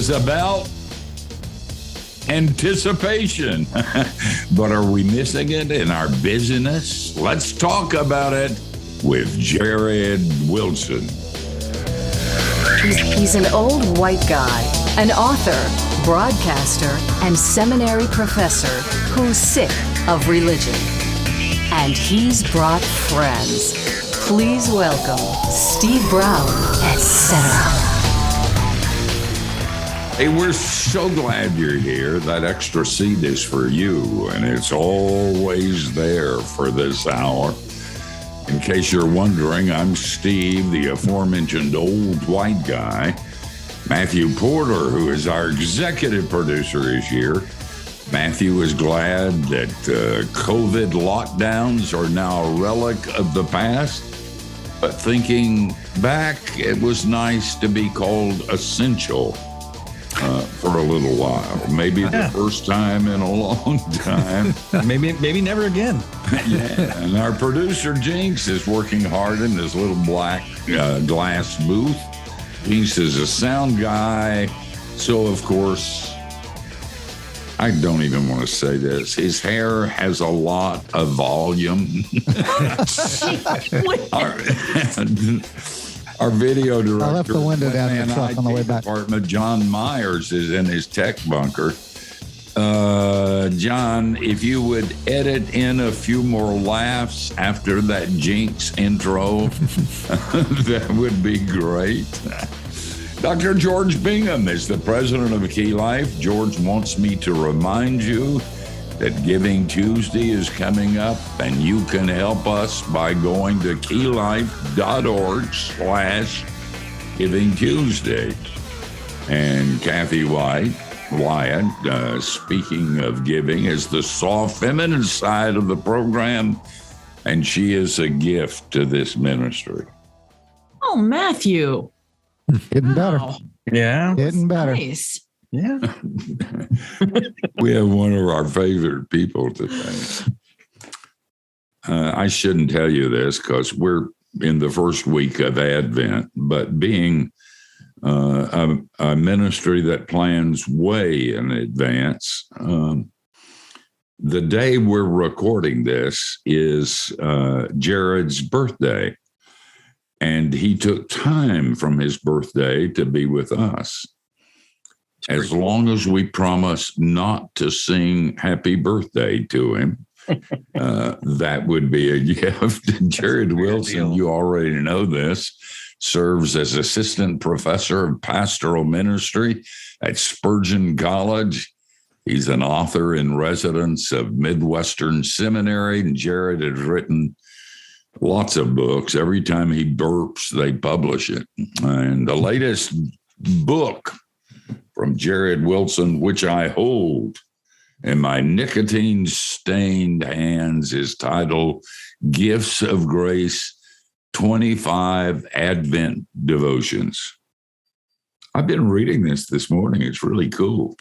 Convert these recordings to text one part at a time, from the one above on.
is about anticipation. But are we missing it in our busyness? Let's talk about it with Jared Wilson. He's an old white guy, an author, broadcaster, and seminary professor who's sick of religion. And he's brought friends. Please welcome Steve Brown, etc. Hey, we're so glad you're here. That extra seat is for you, and it's always there for this hour. In case you're wondering, I'm Steve, the aforementioned old white guy. Matthew Porter, who is our executive producer, is here. Matthew is glad that COVID lockdowns are now a relic of the past. But thinking back, it was nice to be called essential for a little while. Maybe the first time in a long time. maybe never again. Yeah. And our producer, Jinx, is working hard in this little black glass booth. Jinx is a sound guy. So, of course, I don't even want to say this. His hair has a lot of volume. Our video director, I left the window down in the truck on the way back. Department, John Myers, is in his tech bunker. John, if you would edit in a few more laughs after that Jinx intro, that would be great. Dr. George Bingham is the president of Key Life. George wants me to remind you that Giving Tuesday is coming up, and you can help us by going to keylife.org/Giving Tuesday. And Kathy Wyatt, speaking of giving, is the soft feminine side of the program, and she is a gift to this ministry. Oh, Matthew. Getting better. Yeah. Getting better. Nice. Yeah. We have one of our favorite people today. I shouldn't tell you this because we're in the first week of Advent, but being a ministry that plans way in advance, the day we're recording this is Jared's birthday. And he took time from his birthday to be with us. As long as we promise not to sing happy birthday to him, that would be a gift. Jared Wilson, you already know this, serves as assistant professor of pastoral ministry at Spurgeon College. He's an author in residence of Midwestern Seminary, and Jared has written lots of books. Every time he burps, they publish it. And the latest book from Jared Wilson, which I hold in my nicotine-stained hands, is titled Gifts of Grace, 25 Advent Devotions. I've been reading this morning. It's really cool.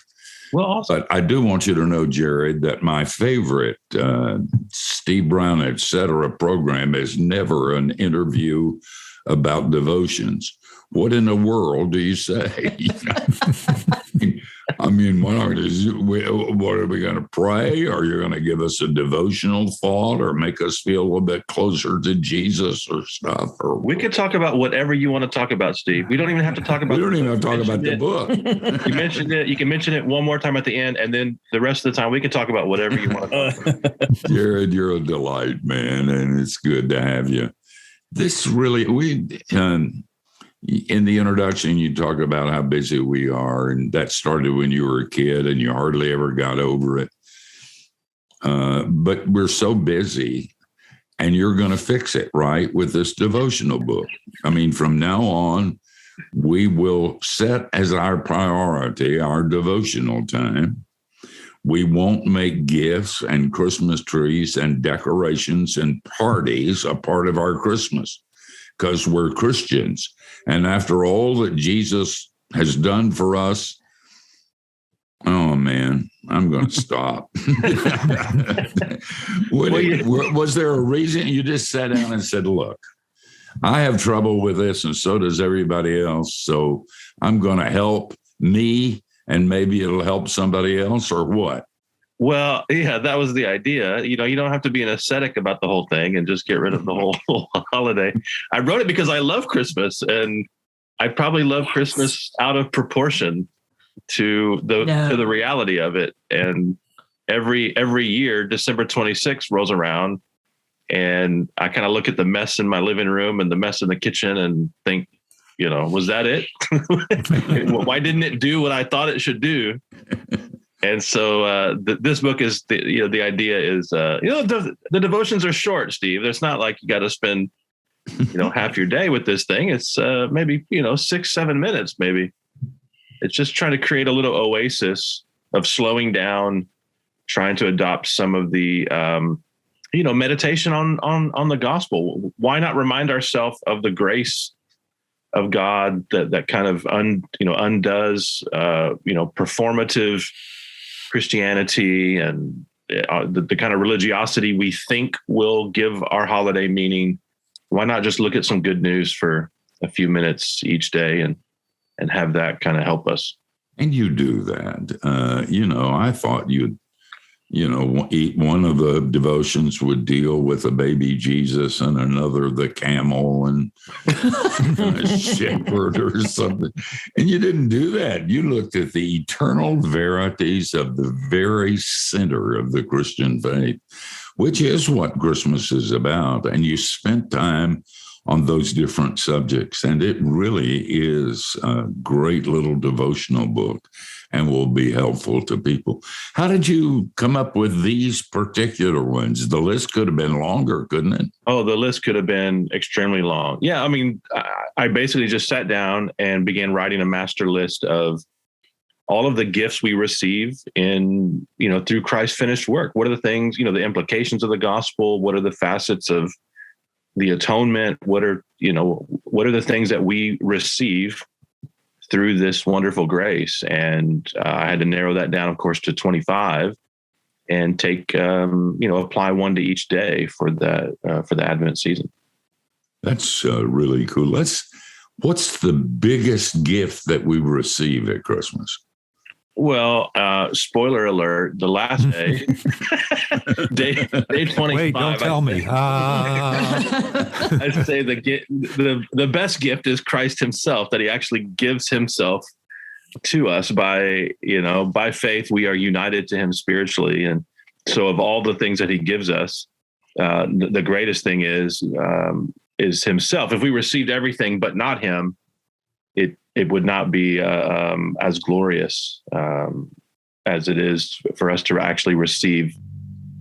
Well, awesome. But I do want you to know, Jared, that my favorite Steve Brown, etc. program is never an interview about devotions. What in the world do you say? I mean, what are we going to pray? Or you're going to give us a devotional thought or make us feel a little bit closer to Jesus or stuff? Or we could talk about whatever you want to talk about, Steve. We don't even have to talk about. We don't even have to talk about the book. You mentioned it. You can mention it one more time at the end, and then the rest of the time we can talk about whatever you want to talk about. Jared, you're a delight, man, and it's good to have you. This really, in the introduction, you talk about how busy we are, and that started when you were a kid and you hardly ever got over it. But we're so busy, and you're going to fix it, right, with this devotional book. I mean, from now on, we will set as our priority our devotional time. We won't make gifts and Christmas trees and decorations and parties a part of our Christmas because we're Christians. And after all that Jesus has done for us, oh, man, I'm going to stop. Was there a reason you just sat down and said, look, I have trouble with this, and so does everybody else, so I'm going to help me and maybe it'll help somebody else, or what? Well, yeah, that was the idea. You don't have to be an ascetic about the whole thing and just get rid of the whole holiday. I wrote it because I love Christmas, and I probably love Christmas out of proportion to the reality of it. And every year, December 26th rolls around, and I kind of look at the mess in my living room and the mess in the kitchen and think, was that it? Why didn't it do what I thought it should do? And so this book is the idea is the devotions are short, Steve. It's not like you got to spend half your day with this thing. It's maybe 6-7 minutes. Maybe it's just trying to create a little oasis of slowing down, trying to adopt some of the meditation on the gospel. Why not remind ourselves of the grace of God that kind of undoes performative Christianity and the kind of religiosity we think will give our holiday meaning. Why not just look at some good news for a few minutes each day and have that kind of help us? And you do that. I thought you'd, one of the devotions would deal with a baby Jesus and another the camel and a shepherd or something. And you didn't do that. You looked at the eternal verities of the very center of the Christian faith, which is what Christmas is about. And you spent time on those different subjects. And it really is a great little devotional book and will be helpful to people. How did you come up with these particular ones? The list could have been longer, couldn't it? Oh, the list could have been extremely long. Yeah, I mean, I basically just sat down and began writing a master list of all of the gifts we receive in, through Christ's finished work. What are the things, the implications of the gospel? What are the facets of the atonement? What are the things that we receive through this wonderful grace? And I had to narrow that down, of course, to 25 and take, apply one to each day for the Advent season. That's really cool. What's the biggest gift that we receive at Christmas? Well, spoiler alert, the last day, day 25. Wait, don't tell me. I'd say the best gift is Christ himself, that he actually gives himself to us by faith. We are united to him spiritually. And so of all the things that he gives us, the greatest thing is himself. If we received everything but not him, it would not be as glorious as it is for us to actually receive,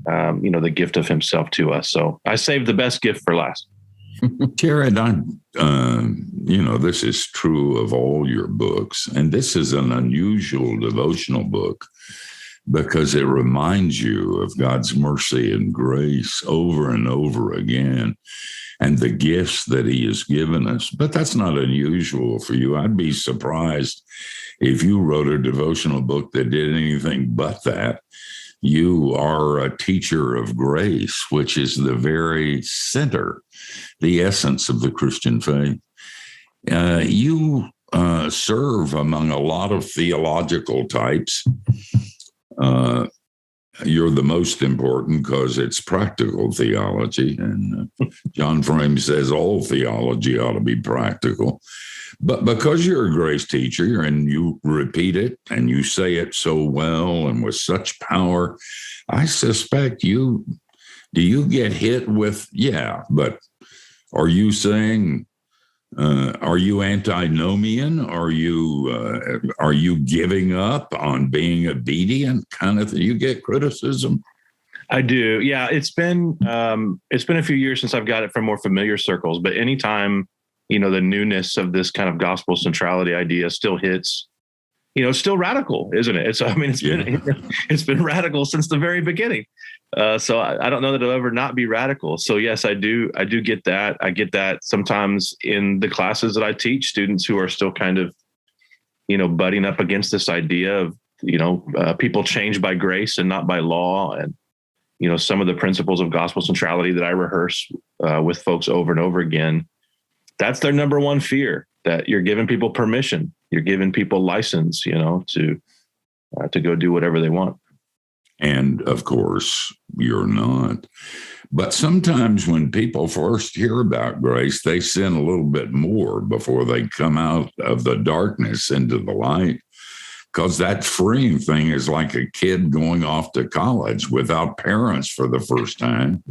the gift of himself to us. So I saved the best gift for last. Jared, this is true of all your books, and this is an unusual devotional book because it reminds you of God's mercy and grace over and over again, and the gifts that he has given us. But that's not unusual for you. I'd be surprised if you wrote a devotional book that did anything but that. You are a teacher of grace, which is the very center, the essence of the Christian faith. You serve among a lot of theological types. You're the most important because it's practical theology. And John Frame says all theology ought to be practical. But because you're a grace teacher and you repeat it and you say it so well and with such power, I suspect do you get hit with, but are you saying, are you antinomian? Are you giving up on being obedient? Kind of thing? You get criticism? I do. Yeah, it's been a few years since I've got it from more familiar circles, but anytime, the newness of this kind of gospel centrality idea still hits, it's still radical, isn't it? It's been radical since the very beginning. So I don't know that it'll ever not be radical. So yes, I do get that. I get that sometimes in the classes that I teach, students who are still kind of, butting up against this idea of, people changed by grace and not by law. And, some of the principles of gospel centrality that I rehearse with folks over and over again, that's their number one fear, that you're giving people permission you're giving people license, to go do whatever they want. And of course, you're not. But sometimes when people first hear about grace, they sin a little bit more before they come out of the darkness into the light. Because that freeing thing is like a kid going off to college without parents for the first time.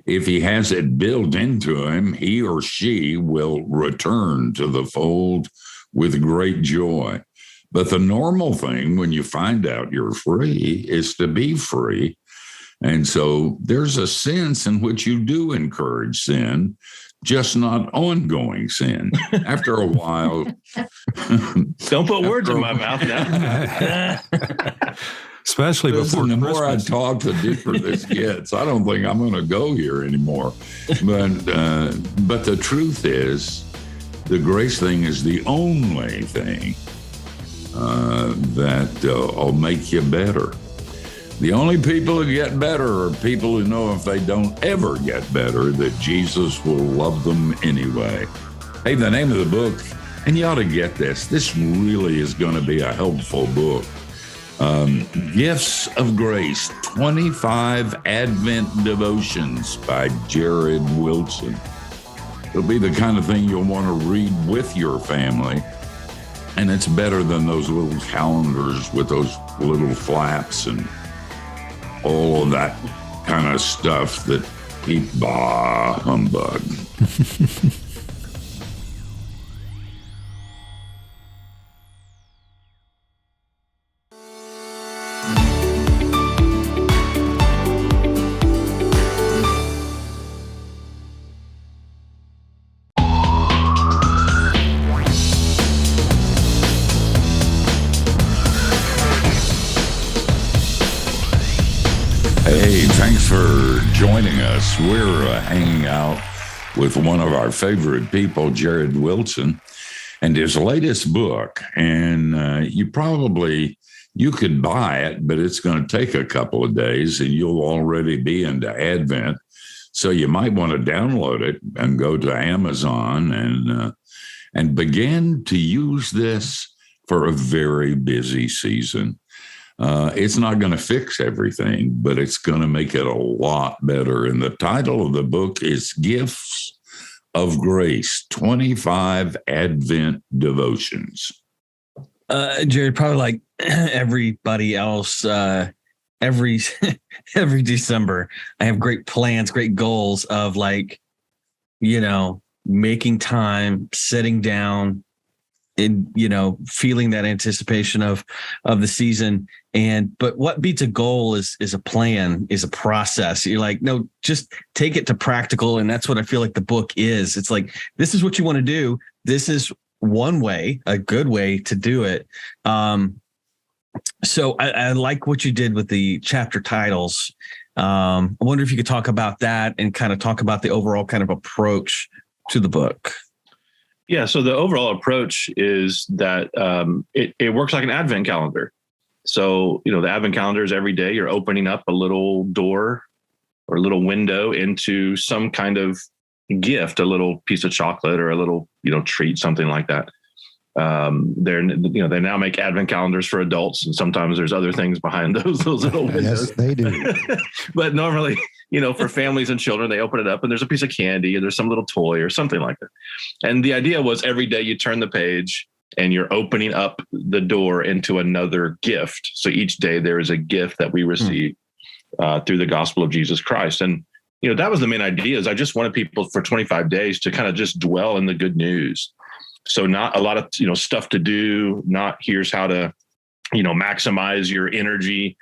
If he has it built into him, he or she will return to the fold with great joy. But the normal thing when you find out you're free is to be free. And so there's a sense in which you do encourage sin, just not ongoing sin. After a while. Don't put words in my mouth now. Especially before the Christmas. more I talk, the deeper this gets. I don't think I'm going to go here anymore. But the truth is, the grace thing is the only thing that will make you better. The only people who get better are people who know if they don't ever get better, that Jesus will love them anyway. Hey, the name of the book, and you ought to get this. This really is going to be a helpful book. Gifts of Grace, 25 Advent Devotions by Jared Wilson. It'll be the kind of thing you'll want to read with your family. And it's better than those little calendars with those little flaps and all of that kind of stuff that humbug. Hey, thanks for joining us. We're hanging out with one of our favorite people, Jared Wilson, and his latest book. And you could buy it, but it's going to take a couple of days and you'll already be into Advent. So you might want to download it and go to Amazon and begin to use this for a very busy season. It's not going to fix everything, but it's going to make it a lot better. And the title of the book is Gifts of Grace, 25 Advent Devotions. Jared, probably like everybody else, every December, I have great plans, great goals of making time, sitting down, and feeling that anticipation of the season. But what beats a goal is a plan, is a process. You're like, no, just take it to practical. And that's what I feel like the book is. It's like, this is what you want to do. This is one way, a good way to do it. So I like what you did with the chapter titles. I wonder if you could talk about that and kind of talk about the overall kind of approach to the book. Yeah. So the overall approach is that it works like an Advent calendar. So, the Advent calendar is every day you're opening up a little door or a little window into some kind of gift, a little piece of chocolate or a little, treat, something like that. They now make Advent calendars for adults, and sometimes there's other things behind those little windows. Yes, they do. But normally, for families and children, they open it up and there's a piece of candy and there's some little toy or something like that. And the idea was every day you turn the page and you're opening up the door into another gift. So each day there is a gift that we receive through the gospel of Jesus Christ. And, that was the main idea, is I just wanted people for 25 days to kind of just dwell in the good news. So not a lot of, stuff to do, not here's how to, maximize your energy,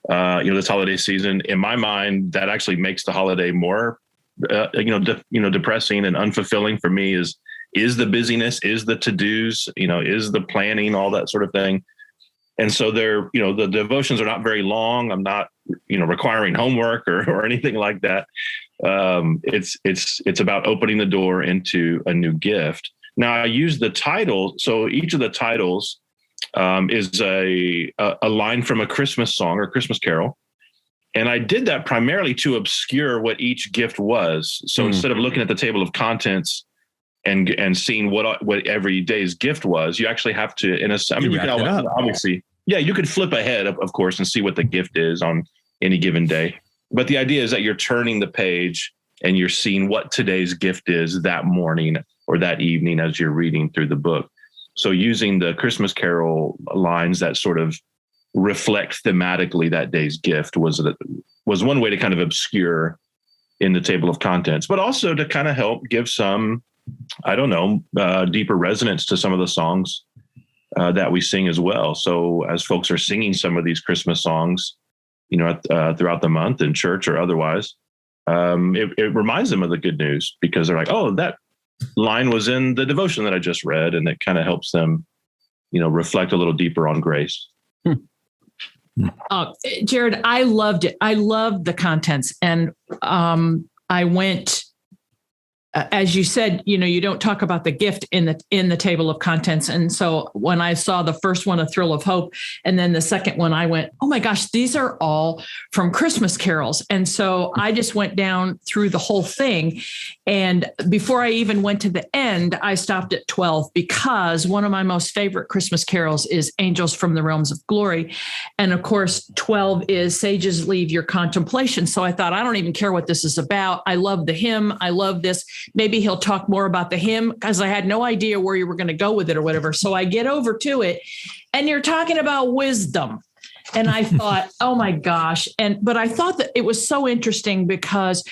this holiday season. In my mind, that actually makes the holiday more, depressing and unfulfilling for me is the busyness, is the to-dos, is the planning, all that sort of thing. And so the devotions are not very long. I'm not, requiring homework or anything like that. It's about opening the door into a new gift. Now I use the title. So each of the titles is a line from a Christmas song or Christmas carol. And I did that primarily to obscure what each gift was. So instead of looking at the table of contents and seeing what every day's gift was. You actually have to, you can obviously, you could flip ahead, of course, and see what the gift is on any given day. But the idea is that you're turning the page and you're seeing what today's gift is that morning or that evening as you're reading through the book. So using the Christmas Carol lines that sort of reflect thematically that day's gift was one way to kind of obscure in the table of contents, but also to kind of help give some, deeper resonance to some of the songs that we sing as well. So as folks are singing some of these Christmas songs, throughout the month in church or otherwise, it reminds them of the good news, because they're like, oh, that line was in the devotion that I just read. And it kind of helps them, reflect a little deeper on grace. Jared, I loved it. I loved the contents. And I went, as you said, you don't talk about the gift in the table of contents. And so when I saw the first one, A Thrill of Hope, and then the second one, I went, oh my gosh, these are all from Christmas carols. And so I just went down through the whole thing. And before I even went to the end, I stopped at 12, because one of my most favorite Christmas carols is Angels from the Realms of Glory. And of course, 12 is Sages Leave Your Contemplation. So I thought, I don't even care what this is about. I love the hymn. I love this. Maybe he'll talk more about the hymn, because I had no idea where you were going to go with it or whatever. So I get over to it and you're talking about wisdom. And I thought, oh my gosh. But I thought that it was so interesting because,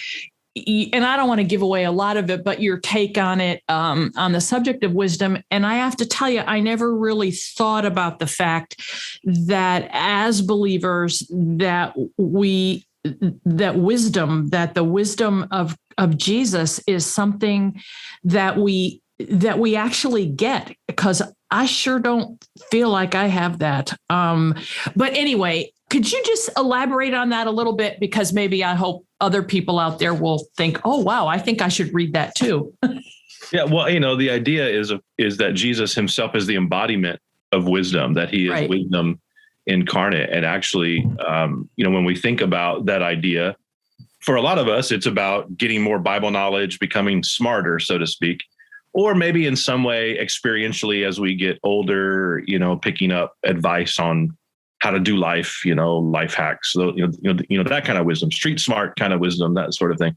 and I don't want to give away a lot of it, but your take on it, on the subject of wisdom. And I have to tell you, I never really thought about the fact that as believers, that the wisdom of Jesus is something that we actually get, because I sure don't feel like I have that. But anyway, could you just elaborate on that a little bit? Because maybe I hope other people out there will think, oh, wow, I think I should read that too. Yeah, well, the idea is that Jesus himself is the embodiment of wisdom, that he is wisdom incarnate. And actually, when we think about that idea, for a lot of us, it's about getting more Bible knowledge, becoming smarter, so to speak, or maybe in some way experientially as we get older, picking up advice on how to do life, life hacks, that kind of wisdom, street smart kind of wisdom, that sort of thing.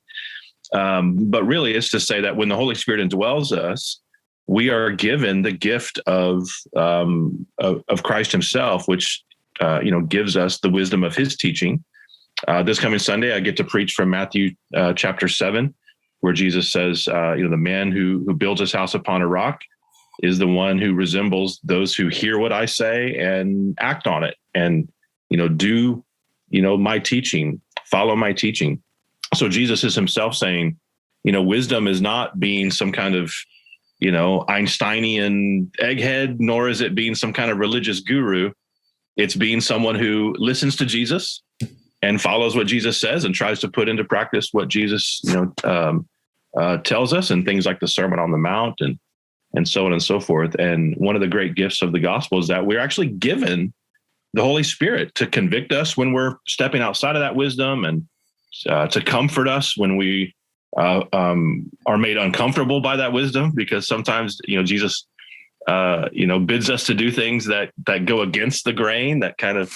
But really, it's to say that when the Holy Spirit indwells us, we are given the gift of Christ himself, which gives us the wisdom of his teaching. This coming Sunday, I get to preach from Matthew chapter 7, where Jesus says, the man who builds his house upon a rock is the one who resembles those who hear what I say and act on it and, do, my teaching, follow my teaching. So Jesus is himself saying, wisdom is not being some kind of, Einsteinian egghead, nor is it being some kind of religious guru. It's being someone who listens to Jesus and follows what Jesus says and tries to put into practice what Jesus, tells us, and things like the Sermon on the Mount and so on and so forth. And one of the great gifts of the gospel is that we're actually given the Holy Spirit to convict us when we're stepping outside of that wisdom, and to comfort us when we are made uncomfortable by that wisdom, because sometimes, Jesus, bids us to do things that go against the grain, that kind of,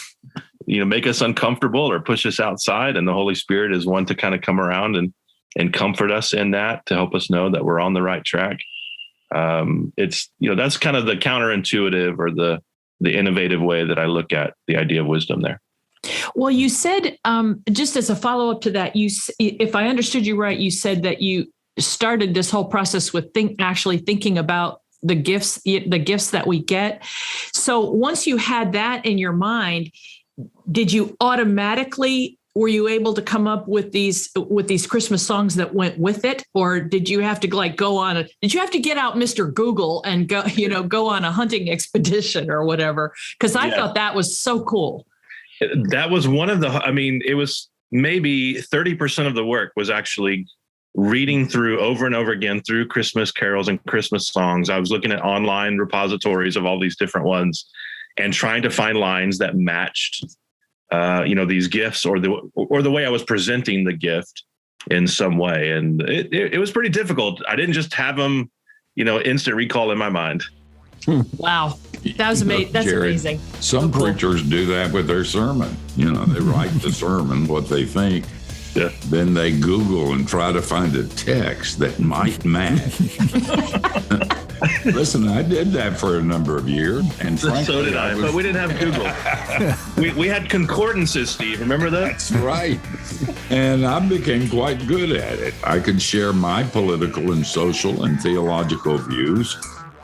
make us uncomfortable or push us outside. And the Holy Spirit is one to kind of come around and comfort us in that, to help us know that we're on the right track. It's, that's kind of the counterintuitive or the innovative way that I look at the idea of wisdom there. Well, you said, just as a follow-up to that, if I understood you right, you said that you started this whole process with actually thinking about the gifts that we get. So once you had that in your mind, did you were you able to come up with these Christmas songs that went with it? Or did you have to did you have to get out Mr. Google and go on a hunting expedition or whatever? Because I thought that was so cool. That was one of it was maybe 30% of the work was actually reading through over and over again through Christmas carols and Christmas songs. I was looking at online repositories of all these different ones and trying to find lines that matched, these gifts or the way I was presenting the gift in some way. And it was pretty difficult. I didn't just have them, instant recall in my mind. Wow. That was amazing. That's Jared, amazing. Some So cool. preachers do that with their sermon. They write the sermon, what they think. Yeah. Then they Google and try to find a text that might match. Listen, I did that for a number of years, and frankly, So did I, but we didn't have Google. we had concordances, Steve. Remember that? That's right. And I became quite good at it. I could share my political and social and theological views.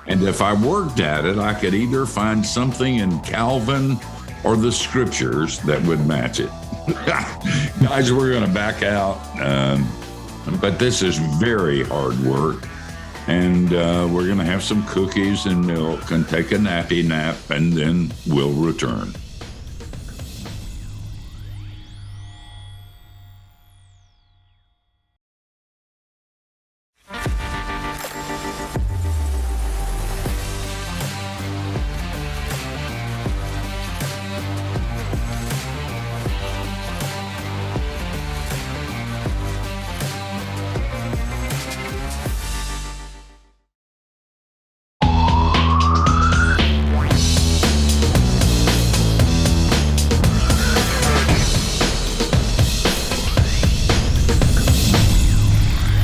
And if I worked at it, I could either find something in Calvin or the scriptures that would match it. Guys, we're going to back out. But this is very hard work. And we're going to have some cookies and milk and take a nappy nap, and then we'll return.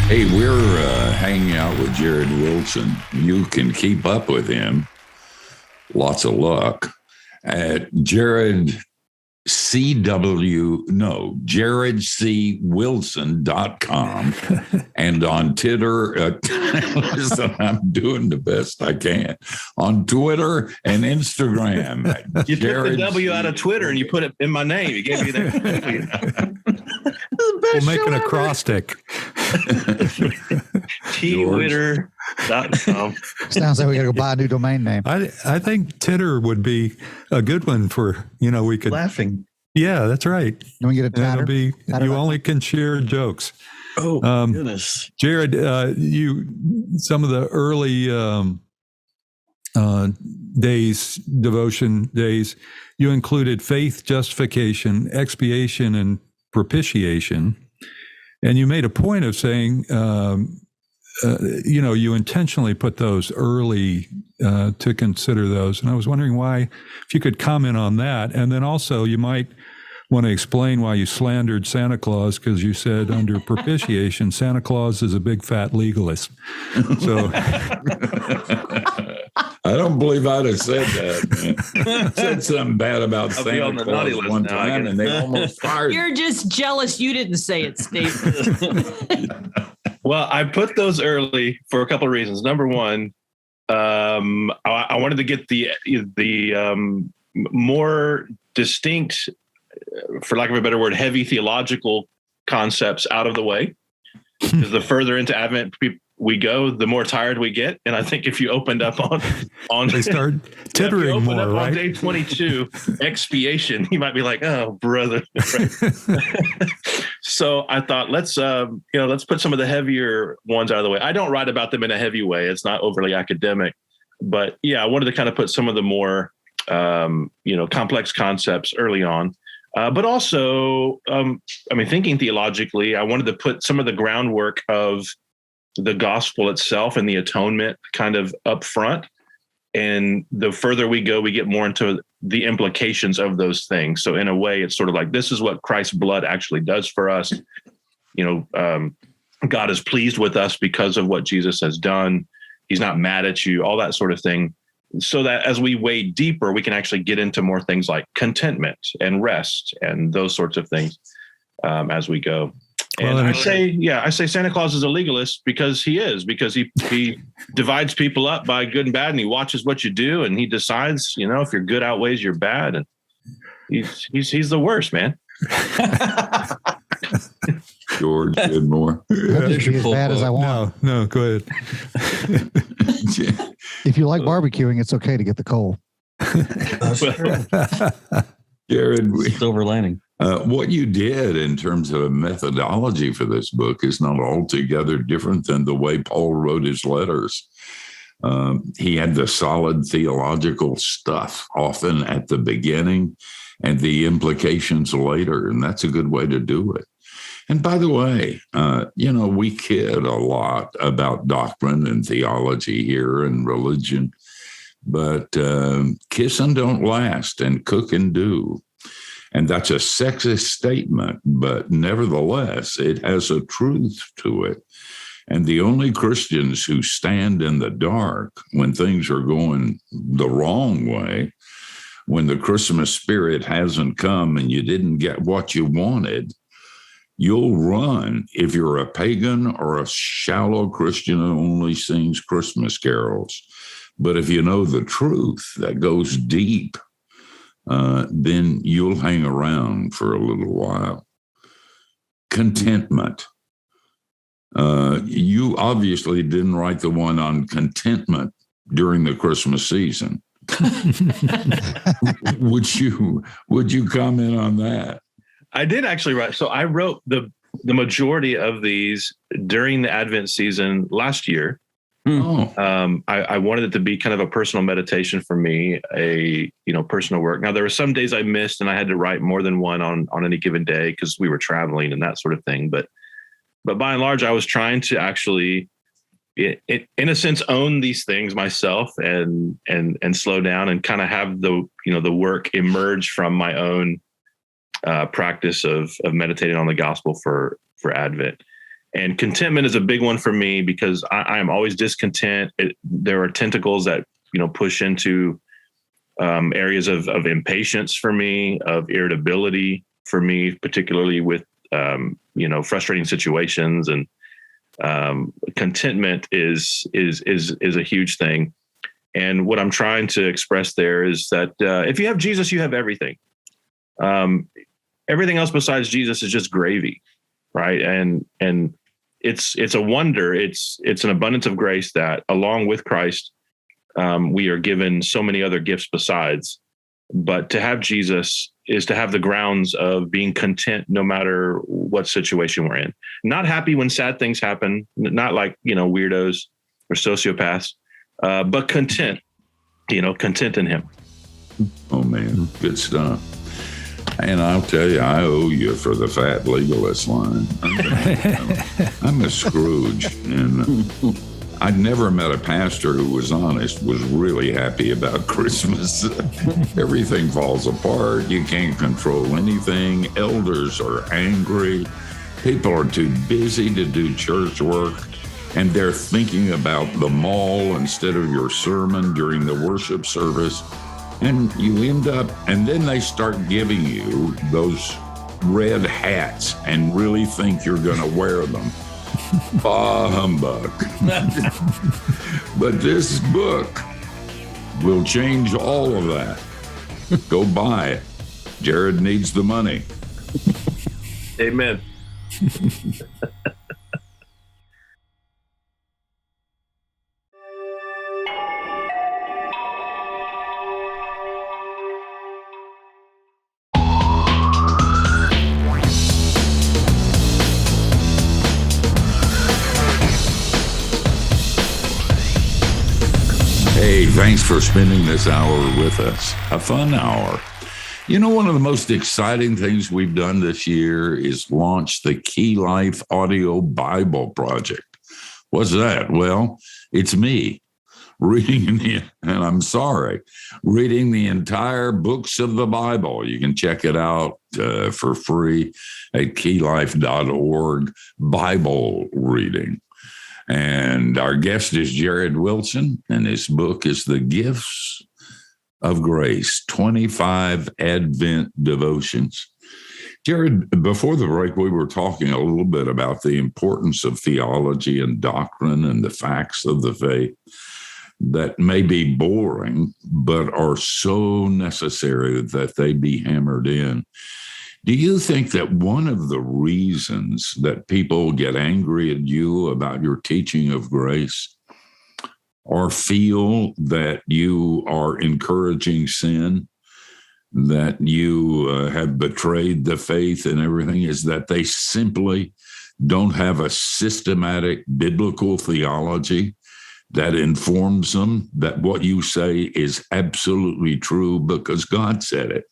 Hey, we're hanging out with Jared Wilson. You can keep up with him. Lots of luck at jaredcwilson.com and on Twitter. Listen, I'm doing the best I can on Twitter and Instagram. You took the W out of Twitter and you put it in my name. You gave me that. We'll make an acrostic. Twitter.com. Sounds like we got to go buy a new domain name. I think Titter would be a good one for, we could. Laughing. Yeah, that's right. You want to get a It'll tatter? be, Tatter you dot com? only can share jokes. Oh, goodness. Jared, some of the early days, devotion days, you included faith, justification, expiation, and propitiation. And you made a point of saying, you intentionally put those early to consider those. And I was wondering why, if you could comment on that. And then also you might want to explain why you slandered Santa Claus, because you said under propitiation, Santa Claus is a big fat legalist. So I don't believe I'd have said that. Man. Said something bad about I'll be Santa on the naughty Claus list one now, I time, guess. and they almost fired me. You're just jealous you didn't say it, Steve. Well, I put those early for a couple of reasons. Number one, I wanted to get the more distinct, for lack of a better word, heavy theological concepts out of the way. Because the further into Advent we go, the more tired we get. And I think if you opened up on they start tittering more, right? On day 22, expiation, you might be like, oh, brother. So I thought, let's put some of the heavier ones out of the way. I don't write about them in a heavy way. It's not overly academic, but yeah, I wanted to kind of put some of the more, complex concepts early on. But also, thinking theologically, I wanted to put some of the groundwork of the gospel itself and the atonement kind of up front. And the further we go, we get more into the implications of those things. So in a way, it's sort of like, this is what Christ's blood actually does for us. God is pleased with us because of what Jesus has done. He's not mad at you, all that sort of thing. So that as we wade deeper, we can actually get into more things like contentment and rest and those sorts of things as we go. And I say Santa Claus is a legalist because he divides people up by good and bad, and he watches what you do, and he decides, if your good outweighs your bad, and he's the worst, man. George Goodmore. That just be as bad as I want. No, go ahead. If you like barbecuing, it's okay to get the coal. Jared, Silver lining. what you did in terms of a methodology for this book is not altogether different than the way Paul wrote his letters. He had the solid theological stuff often at the beginning and the implications later, and that's a good way to do it. And by the way, we kid a lot about doctrine and theology here and religion, but kissing don't last and cooking do. And that's a sexist statement, but nevertheless, it has a truth to it. And the only Christians who stand in the dark when things are going the wrong way, when the Christmas spirit hasn't come and you didn't get what you wanted, you'll run if you're a pagan or a shallow Christian who only sings Christmas carols. But if you know the truth that goes deep, then you'll hang around for a little while. Contentment. You obviously didn't write the one on contentment during the Christmas season. Would you comment on that? I did actually write. So I wrote the majority of these during the Advent season last year. Oh. I wanted it to be kind of a personal meditation for me, personal work. Now, there were some days I missed and I had to write more than one on any given day because we were traveling and that sort of thing. But by and large, I was trying to actually, in a sense, own these things myself and slow down and kind of have the work emerge from my own practice of meditating on the gospel for Advent. And contentment is a big one for me because I am always discontent. There are tentacles that, push into areas of impatience for me, of irritability for me, particularly with, frustrating situations. And contentment is a huge thing. And what I'm trying to express there is that if you have Jesus, you have everything. Everything else besides Jesus is just gravy, right? And it's a wonder. It's an abundance of grace that, along with Christ, we are given so many other gifts besides. But to have Jesus is to have the grounds of being content no matter what situation we're in. Not happy when sad things happen, not like, weirdos or sociopaths, but content, content in him. Oh, man, good stuff. And I'll tell you, I owe you for the fat legalist line. I'm a Scrooge, and I'd never met a pastor who was honest, was really happy about Christmas. Everything falls apart. You can't control anything. Elders are angry. People are too busy to do church work, and they're thinking about the mall instead of your sermon during the worship service. And you end up, and then they start giving you those red hats and really think you're going to wear them. Bah humbug. But this book will change all of that. Go buy it. Jared needs the money. Amen. Hey, thanks for spending this hour with us. A fun hour. One of the most exciting things we've done this year is launch the Key Life Audio Bible Project. What's that? Well, it's me reading reading the entire books of the Bible. You can check it out for free at keylife.org, Bible reading. And our guest is Jared Wilson, and his book is The Gifts of Grace, 25 Advent Devotions. Jared, before the break, we were talking a little bit about the importance of theology and doctrine and the facts of the faith that may be boring, but are so necessary that they be hammered in. Do you think that one of the reasons that people get angry at you about your teaching of grace or feel that you are encouraging sin, that you have betrayed the faith and everything, is that they simply don't have a systematic biblical theology that informs them that what you say is absolutely true because God said it?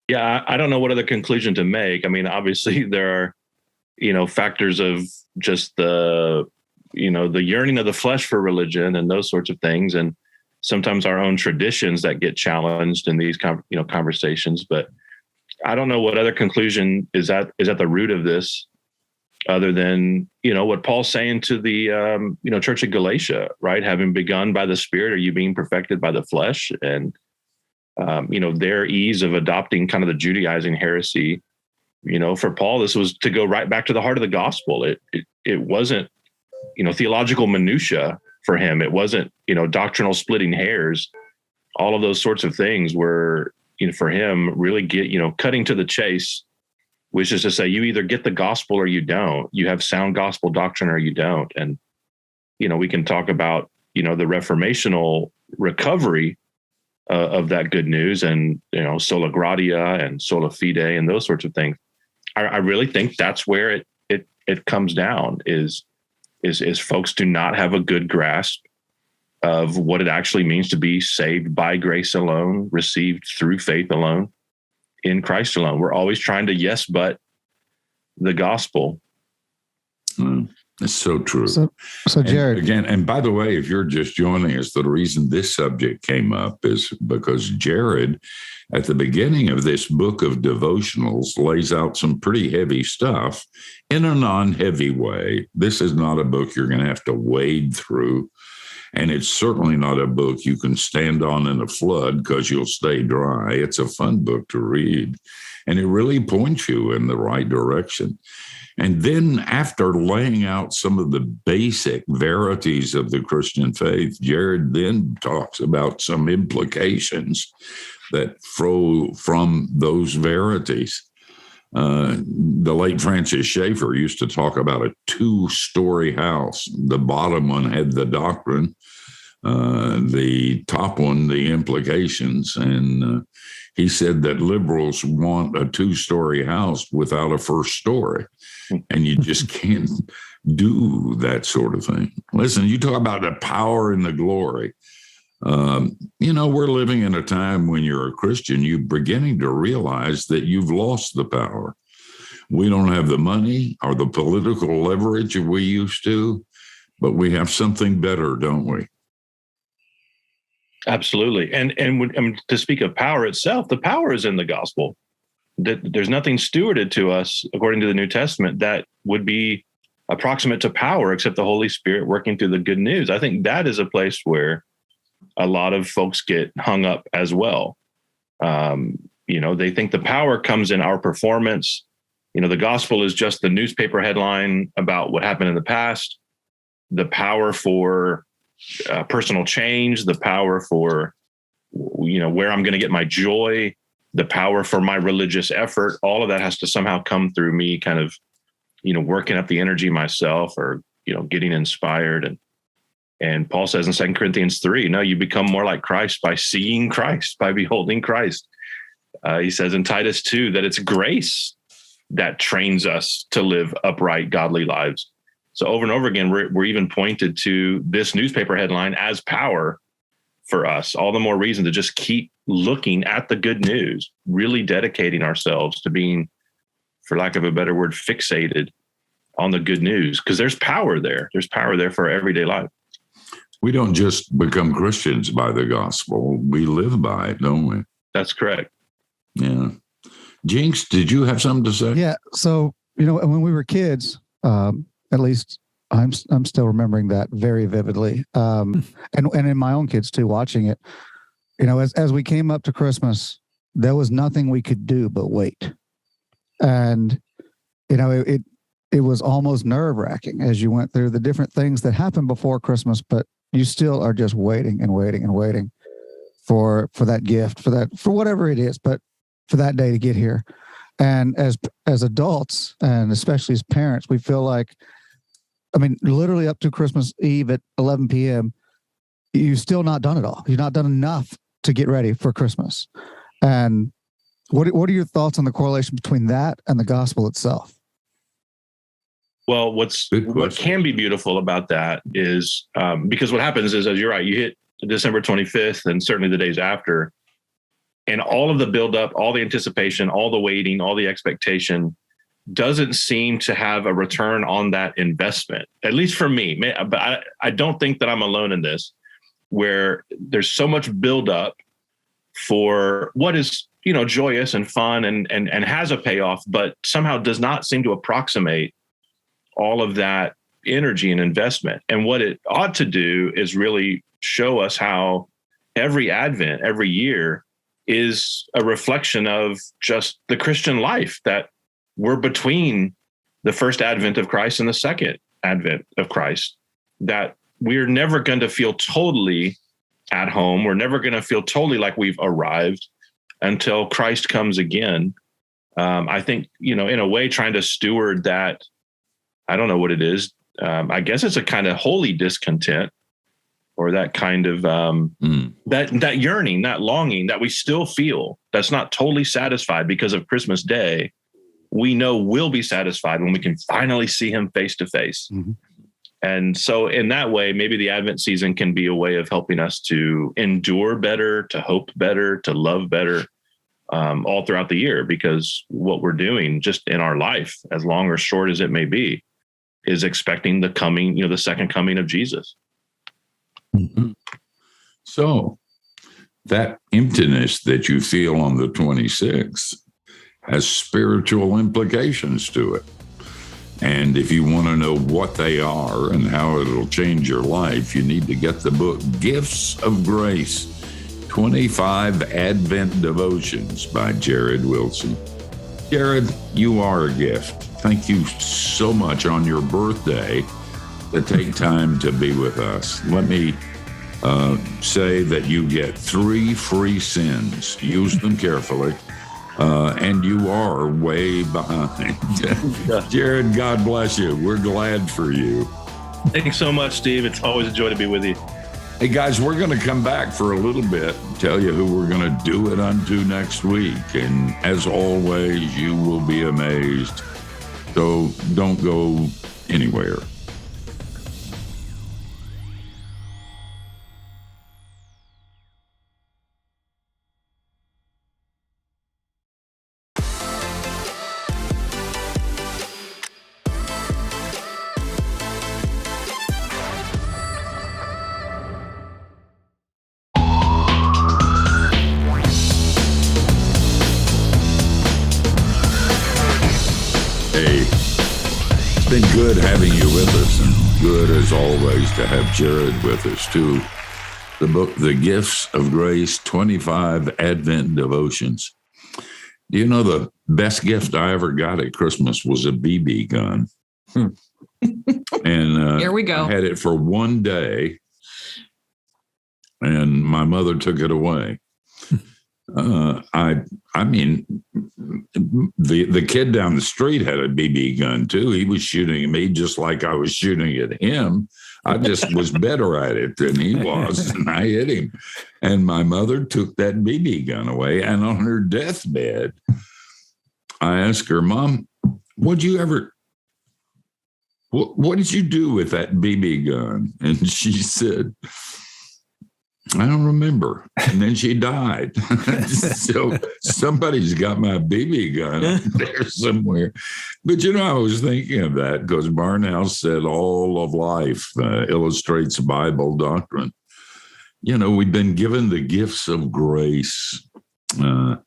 Yeah, I don't know what other conclusion to make. I mean, obviously there factors of just the yearning of the flesh for religion and those sorts of things. And sometimes our own traditions that get challenged in these, conversations. But I don't know what other conclusion is at the root of this, other than, what Paul's saying to the, church of Galatia, right? Having begun by the Spirit, are you being perfected by the flesh? And, their ease of adopting kind of the Judaizing heresy, for Paul, this was to go right back to the heart of the gospel. It wasn't, theological minutia for him. It wasn't, doctrinal splitting hairs. All of those sorts of things were, for him, really cutting to the chase, which is to say, you either get the gospel or you don't. You have sound gospel doctrine or you don't. And, we can talk about, the reformational recovery of that good news and, sola gratia and sola fide and those sorts of things. I really think that's where it comes down is folks do not have a good grasp of what it actually means to be saved by grace alone, received through faith alone, in Christ alone. We're always trying to yes, but the gospel. It's so true. So Jared, and by the way, if you're just joining us, the reason this subject came up is because Jared, at the beginning of this book of devotionals, lays out some pretty heavy stuff in a non-heavy way. This is not a book you're going to have to wade through. And it's certainly not a book you can stand on in a flood because you'll stay dry. It's a fun book to read. And it really points you in the right direction. And then after laying out some of the basic verities of the Christian faith, Jared then talks about some implications that flow from those verities. The late Francis Schaeffer used to talk about a 2-story house. The bottom one had the doctrine, the top one, the implications. And he said that liberals want a 2-story house without a first story. And you just can't do that sort of thing. Listen, you talk about the power and the glory. We're living in a time when you're a Christian, you're beginning to realize that you've lost the power. We don't have the money or the political leverage we used to, but we have something better, don't we? Absolutely. And to speak of power itself, the power is in the gospel. There's nothing stewarded to us, according to the New Testament, that would be approximate to power except the Holy Spirit working through the good news. I think that is a place where a lot of folks get hung up as well. They think the power comes in our performance. The gospel is just the newspaper headline about what happened in the past. The power for personal change, the power for, where I'm going to get my joy, the power for my religious effort, all of that has to somehow come through me kind of, working up the energy myself or, getting inspired. And Paul says in 2 Corinthians 3, no, you become more like Christ by seeing Christ, by beholding Christ. He says in Titus 2 that it's grace that trains us to live upright, godly lives. So over and over again, we're even pointed to this newspaper headline as power for us. All the more reason to just keep looking at the good news, really dedicating ourselves to being, for lack of a better word, fixated on the good news, because there's power there. There's power there for our everyday life. We don't just become Christians by the gospel. We live by it, don't we? That's correct. Yeah. Jinx, did you have something to say? Yeah. So, when we were kids, at least I'm still remembering that very vividly. And in my own kids too, watching it, as we came up to Christmas, there was nothing we could do but wait. And, it was almost nerve-wracking as you went through the different things that happened before Christmas, but you still are just waiting and waiting and waiting for that gift, for whatever it is, but for that day to get here. And as adults, and especially as parents, we feel like, literally up to Christmas Eve at 11 p.m., you've still not done it all. You've not done enough to get ready for Christmas. And what are your thoughts on the correlation between that and the gospel itself? Well, what can be beautiful about that is because what happens is, as you're right, you hit December 25th and certainly the days after, and all of the buildup, all the anticipation, all the waiting, all the expectation doesn't seem to have a return on that investment, at least for me. But I don't think that I'm alone in this, where there's so much buildup for what is, joyous and fun and has a payoff, but somehow does not seem to approximate all of that energy and investment. And what it ought to do is really show us how every Advent, every year, is a reflection of just the Christian life, that we're between the first advent of Christ and the second advent of Christ, that we're never going to feel totally at home. We're never going to feel totally like we've arrived until Christ comes again. I think, in a way, trying to steward that, I don't know what it is. I guess it's a kind of holy discontent, or that kind of that yearning, that longing that we still feel, that's not totally satisfied because of Christmas Day. We know we'll be satisfied when we can finally see him face to face. And so in that way, maybe the Advent season can be a way of helping us to endure better, to hope better, to love better, all throughout the year, because what we're doing just in our life, as long or short as it may be, is expecting the coming, the second coming of Jesus. So that emptiness that you feel on the 26th has spiritual implications to it. And if you want to know what they are and how it'll change your life, you need to get the book Gifts of Grace, 25 Advent Devotions by Jared Wilson. Jared, you are a gift. Thank you so much on your birthday to take time to be with us. Let me say that you get 3 free sins. Use them carefully. And you are way behind. Jared, God bless you. We're glad for you. Thanks so much, Steve. It's always a joy to be with you. Hey, guys, we're going to come back for a little bit and tell you who we're going to do it unto next week. And as always, you will be amazed. So don't go anywhere. It's been good having you with us, and good as always to have Jared with us too. The book, The Gifts of Grace, 25 Advent Devotions. Do you know the best gift I ever got at Christmas was a BB gun? And here we go. I had it for one day, and my mother took it away. I mean, the kid down the street had a BB gun too. He was shooting at me just like I was shooting at him. I just was better at it than he was, and I hit him. And my mother took that BB gun away. And on her deathbed, I asked her, Mom, what did you do with that BB gun? And she said, I don't remember. And then she died. So somebody's got my BB gun up there somewhere. But, I was thinking of that because Barnhouse said all of life illustrates Bible doctrine. We've been given the gifts of grace. And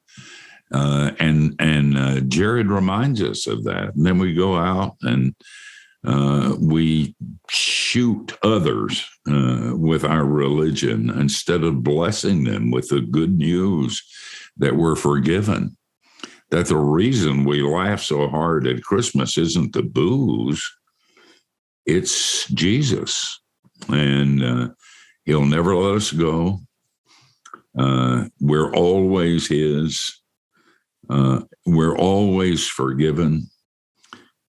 Jared reminds us of that. And then we go out and we shoot others with our religion instead of blessing them with the good news that we're forgiven. That the reason we laugh so hard at Christmas isn't the booze, it's Jesus. And he'll never let us go. We're always his. We're always forgiven.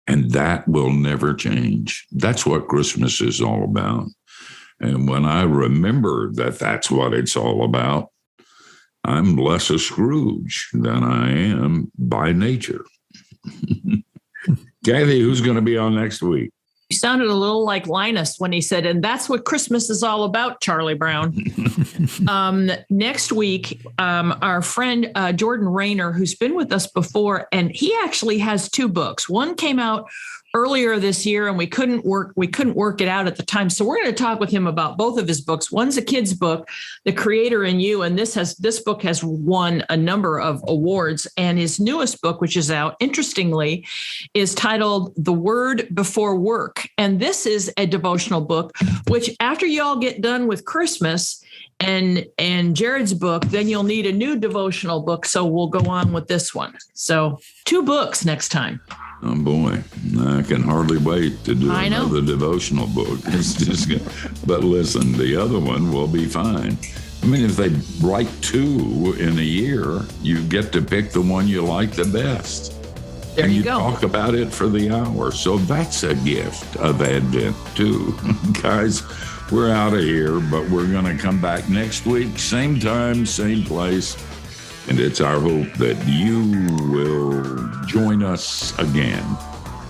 And that will never change. That's what Christmas is all about. And when I remember that that's what it's all about, I'm less a Scrooge than I am by nature. Kathy, who's going to be on next week? You sounded a little like Linus when he said, and that's what Christmas is all about, Charlie Brown. Next week, our friend Jordan Rayner, who's been with us before, and he actually has 2 books. One came out earlier this year and we couldn't work it out at the time. So we're going to talk with him about both of his books. One's a kid's book, The Creator in You, and this book has won a number of awards. And his newest book, which is out, interestingly, is titled The Word Before Work. And this is a devotional book, which after you all get done with Christmas and Jared's book, then you'll need a new devotional book. So we'll go on with this one. So 2 books next time. Oh boy, I can hardly wait to do another devotional book. It's just, but listen, the other one will be fine. I mean, if they write 2 in a year, you get to pick the one you like the best. There and you go. Talk about it for the hour. So that's a gift of Advent too. Guys, we're out of here, but we're going to come back next week, same time, same place. And it's our hope that you will join us again.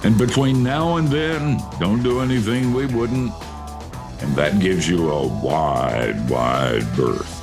And between now and then, don't do anything we wouldn't. And that gives you a wide, wide berth.